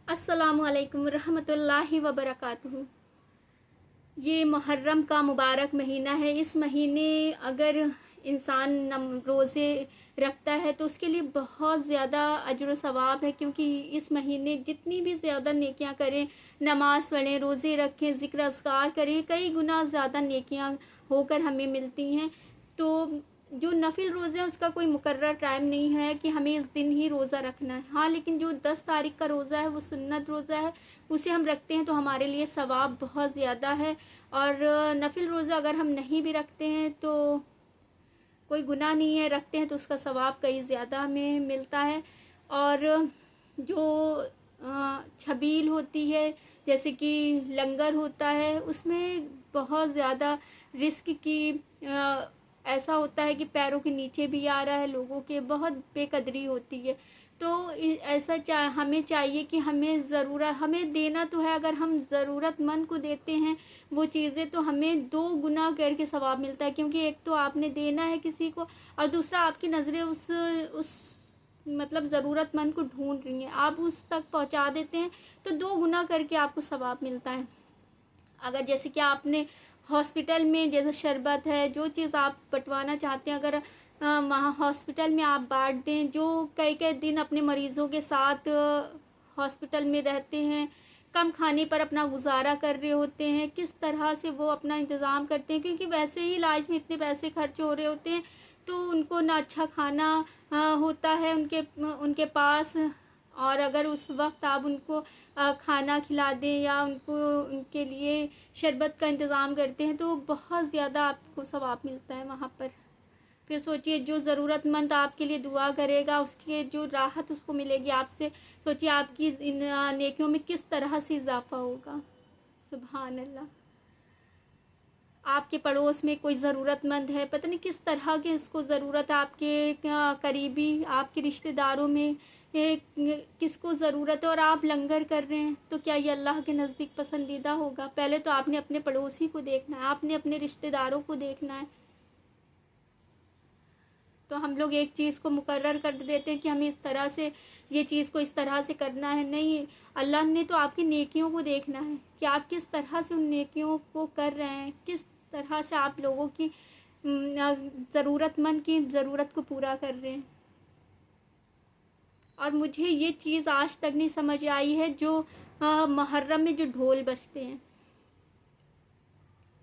अस्सलामु अलैकुम रहमतुल्लाहि व बरकातुहू। ये मुहर्रम का मुबारक महीना है। इस महीने अगर इंसान रोज़े रखता है तो उसके लिए बहुत ज़्यादा अजर व सवाब है, क्योंकि इस महीने जितनी भी ज़्यादा नेकियां करें, नमाज़ पढ़ें, रोज़े रखें, ज़िक्र अस्कार करें, कई गुना ज़्यादा नेकियां होकर हमें मिलती हैं। तो जो नफिल रोज़े हैं उसका कोई मुकर्रर टाइम नहीं है कि हमें इस दिन ही रोज़ा रखना है। हाँ, लेकिन जो 10 तारीख़ का रोज़ा है वो सुन्नत रोज़ा है, उसे हम रखते हैं तो हमारे लिए सवाब बहुत ज़्यादा है। और नफिल रोज़ा अगर हम नहीं भी रखते हैं तो कोई गुनाह नहीं है, रखते हैं तो उसका सवाब कई ज़्यादा हमें मिलता है। और जो छबील होती है, जैसे कि लंगर होता है, उसमें बहुत ज़्यादा रिस्क की ऐसा होता है कि पैरों के नीचे भी आ रहा है, लोगों के बहुत बेकदरी होती है। तो ऐसा हमें चाहिए कि हमें देना तो है, अगर हम ज़रूरतमंद को देते हैं वो चीज़ें तो हमें 2 गुना करके सवाब मिलता है, क्योंकि एक तो आपने देना है किसी को और दूसरा आपकी नज़रें उस मतलब ज़रूरतमंद को ढूंढ रही हैं, आप उस तक पहुंचा देते हैं तो 2 गुना करके आपको सवाब मिलता है। अगर जैसे कि आपने हॉस्पिटल में जैसे शरबत है, जो चीज़ आप बंटवाना चाहते हैं, अगर वहाँ हॉस्पिटल में आप बांट दें, जो कई कई दिन अपने मरीज़ों के साथ हॉस्पिटल में रहते हैं, कम खाने पर अपना गुजारा कर रहे होते हैं, किस तरह से वो अपना इंतज़ाम करते हैं, क्योंकि वैसे ही इलाज में इतने पैसे खर्च हो रहे होते हैं तो उनको ना अच्छा खाना होता है उनके पास। और अगर उस वक्त आप उनको खाना खिला दें या उनके लिए शरबत का इंतज़ाम करते हैं तो बहुत ज़्यादा आपको सवाब मिलता है वहाँ पर। फिर सोचिए, जो ज़रूरतमंद आपके लिए दुआ करेगा उसके जो राहत उसको मिलेगी आपसे, सोचिए आपकी इन नेकियों में किस तरह से इजाफ़ा होगा। सुभान अल्लाह। आपके पड़ोस में कोई ज़रूरतमंद है, पता नहीं किस तरह की इसको ज़रूरत है, आपके करीबी, आपके रिश्तेदारों में किसको ज़रूरत है और आप लंगर कर रहे हैं, तो क्या ये अल्लाह के नज़दीक पसंदीदा होगा? पहले तो आपने अपने पड़ोसी को देखना है, आपने अपने रिश्तेदारों को देखना है। तो हम लोग एक चीज़ को मुकर्रर कर देते हैं कि हमें इस तरह से ये चीज़ को इस तरह से करना है। नहीं, अल्लाह ने तो आपकी नेकियों को देखना है कि आप किस तरह से उन नेकियों को कर रहे हैं, किस तरह से आप लोगों की ज़रूरतमंद की ज़रूरत को पूरा कर रहे हैं। और मुझे ये चीज़ आज तक नहीं समझ आई है, जो मुहर्रम में जो ढोल बजते हैं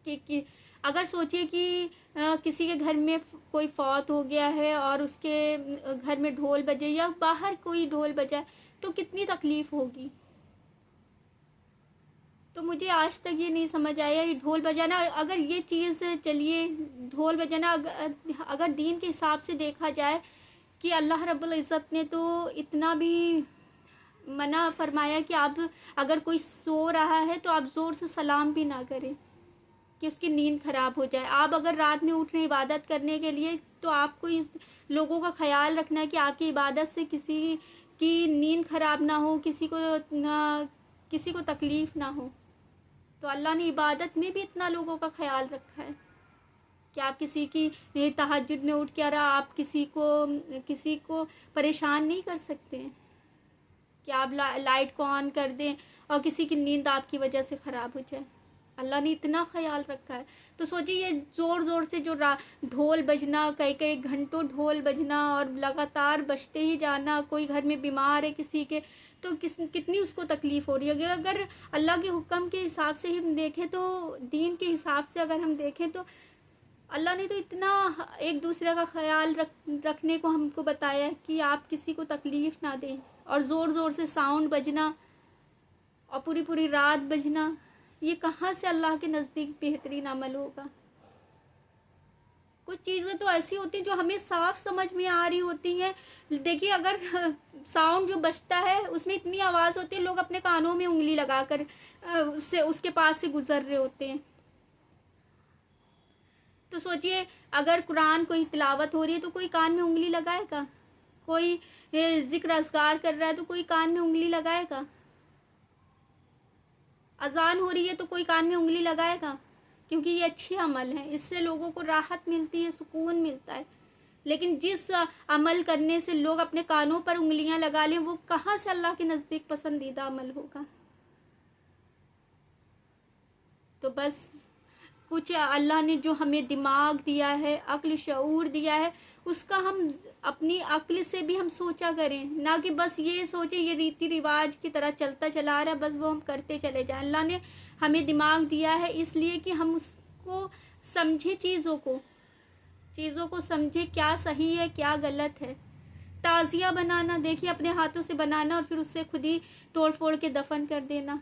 कि अगर सोचिए कि किसी के घर में कोई फौत हो गया है और उसके घर में ढोल बजे या बाहर कोई ढोल बजा तो कितनी तकलीफ़ होगी। तो मुझे आज तक ये नहीं समझ आया, ये ढोल बजाना, अगर ये चीज़ चलिए ढोल बजाना अगर दीन के हिसाब से देखा जाए कि अल्लाह रब्बुल इज़्ज़त ने तो इतना भी मना फरमाया कि आप अगर कोई सो रहा है तो आप ज़ोर से सलाम भी ना करें कि उसकी नींद ख़राब हो जाए। आप अगर रात में उठ रहे हैं इबादत करने के लिए तो आपको इस लोगों का ख्याल रखना है कि आपकी इबादत से किसी की नींद ख़राब ना हो, किसी को तकलीफ़ ना हो। तो अल्लाह ने इबादत में भी इतना लोगों का ख्याल रखा है कि आप किसी की तहज्जुद में उठ कर आप किसी को परेशान नहीं कर सकते हैं कि आप लाइट को ऑन कर दें और किसी की नींद आपकी वजह से ख़राब हो जाए। अल्लाह ने इतना ख्याल रखा है। तो सोचिए, ये ज़ोर ज़ोर से जो ढोल बजना, कई कई घंटों ढोल बजना और लगातार बजते ही जाना, कोई घर में बीमार है किसी के तो कितनी उसको तकलीफ़ हो रही है। अगर अल्लाह के हुक्म के हिसाब से हम देखें, तो दीन के हिसाब से अगर हम देखें तो अल्लाह ने तो इतना एक दूसरे का ख्याल रखने को हमको बताया है कि आप किसी को तकलीफ़ ना दें। और ज़ोर ज़ोर से साउंड बजना और पूरी पूरी रात बजना, ये कहाँ से अल्लाह के नज़दीक बेहतरीन अमल होगा। कुछ चीज़ें तो ऐसी होती हैं जो हमें साफ समझ में आ रही होती हैं। देखिए, अगर साउंड जो बजता है उसमें इतनी आवाज़ होती है, लोग अपने कानों में उंगली लगाकर उससे उसके पास से गुजर रहे होते हैं। तो सोचिए, अगर कुरान कोई तिलावत हो रही है तो कोई कान में उंगली लगाएगा, कोई ज़िक्र अस्कार कर रहा है तो कोई कान में उंगली लगाएगा, अजान हो रही है तो कोई कान में उंगली लगाएगा, क्योंकि ये अच्छे अमल हैं, इससे लोगों को राहत मिलती है, सुकून मिलता है। لیکن جس عمل کرنے سے لوگ اپنے کانوں پر انگلیاں لگا لیں وہ کہاں سے اللہ کے نزدیک پسندیدہ عمل ہوگا؟ تو بس کچھ اللہ نے جو ہمیں دماغ دیا ہے، عقل شعور دیا ہے، اس کا ہم اپنی عقل سے بھی ہم سوچا کریں، نہ کہ بس یہ سوچیں یہ ریتی رواج کی طرح چلتا چلا آ رہا ہے بس وہ ہم کرتے چلے جائیں۔ اللہ نے ہمیں دماغ دیا ہے اس لیے کہ ہم اس کو سمجھیں، چیزوں کو سمجھیں کیا صحیح ہے کیا غلط ہے۔ تعزیہ بنانا دیکھیے، اپنے ہاتھوں سے بنانا اور پھر اس سے خود ہی توڑ پھوڑ کے دفن کر دینا۔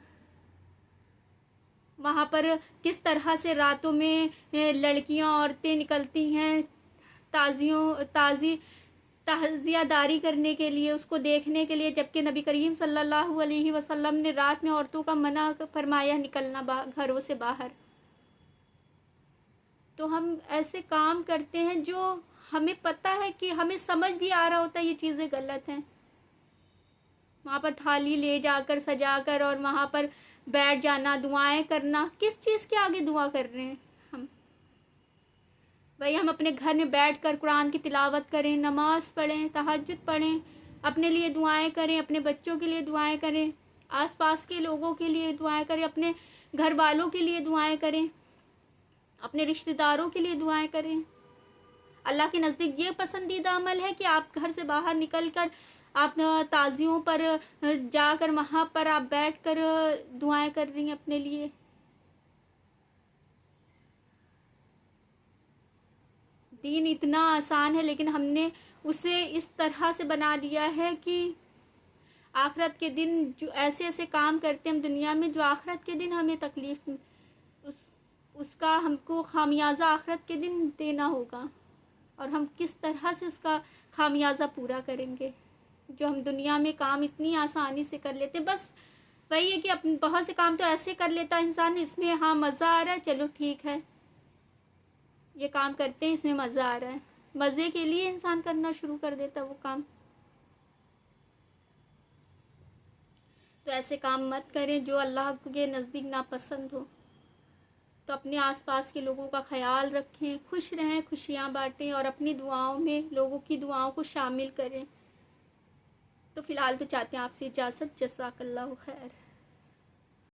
وہاں پر کس طرح سے راتوں میں لڑکیاں عورتیں نکلتی ہیں تعزیہ داری کرنے کے لیے، اس کو دیکھنے کے لیے، جبکہ نبی کریم صلی اللہ علیہ وسلم نے رات میں عورتوں کا منع فرمایا نکلنا گھروں سے باہر۔ تو ہم ایسے کام کرتے ہیں جو ہمیں پتہ ہے کہ ہمیں سمجھ بھی آ رہا ہوتا ہے یہ چیزیں غلط ہیں، وہاں پر تھالی لے جا کر سجا کر اور وہاں پر بیٹھ جانا، دعائیں کرنا، کس چیز کے آگے دعا کر رہے ہیں ہم؟ بھائی ہم اپنے گھر میں بیٹھ کر قرآن کی تلاوت کریں، نماز پڑھیں، تہجد پڑھیں، اپنے لیے دعائیں کریں، اپنے بچوں کے لیے دعائیں کریں، آس پاس کے لوگوں کے لیے دعائیں کریں، اپنے گھر والوں کے لیے دعائیں کریں، اپنے رشتہ داروں کے لیے دعائیں کریں۔ اللہ کے نزدیک یہ پسندیدہ عمل ہے کہ آپ گھر سے باہر نکل کر آپ تعزیوں پر جا کر وہاں پر آپ بیٹھ کر دعائیں کر رہی ہیں اپنے لیے۔ دین اتنا آسان ہے لیکن ہم نے اسے اس طرح سے بنا دیا ہے کہ آخرت کے دن جو ایسے کام کرتے ہیں ہم دنیا میں جو آخرت کے دن ہمیں تکلیف اس کا ہم کو خامیازہ آخرت کے دن دینا ہوگا، اور ہم کس طرح سے اس کا خامیازہ پورا کریں گے۔ جو ہم دنیا میں کام اتنی آسانی سے کر لیتے، بس وہی ہے کہ بہت سے کام تو ایسے کر لیتا انسان، اس میں ہاں مزہ آ رہا ہے چلو ٹھیک ہے یہ کام کرتے ہیں اس میں مزہ آ رہا ہے، مزے کے لیے انسان کرنا شروع کر دیتا وہ کام۔ تو ایسے کام مت کریں جو اللہ کے نزدیک ناپسند ہو۔ تو اپنے آس پاس کے لوگوں کا خیال رکھیں، خوش رہیں، خوشیاں بانٹیں اور اپنی دعاؤں میں لوگوں کی دعاؤں کو شامل کریں۔ تو فی الحال تو چاہتے ہیں آپ سے اجازت، جزاک اللہ خیر۔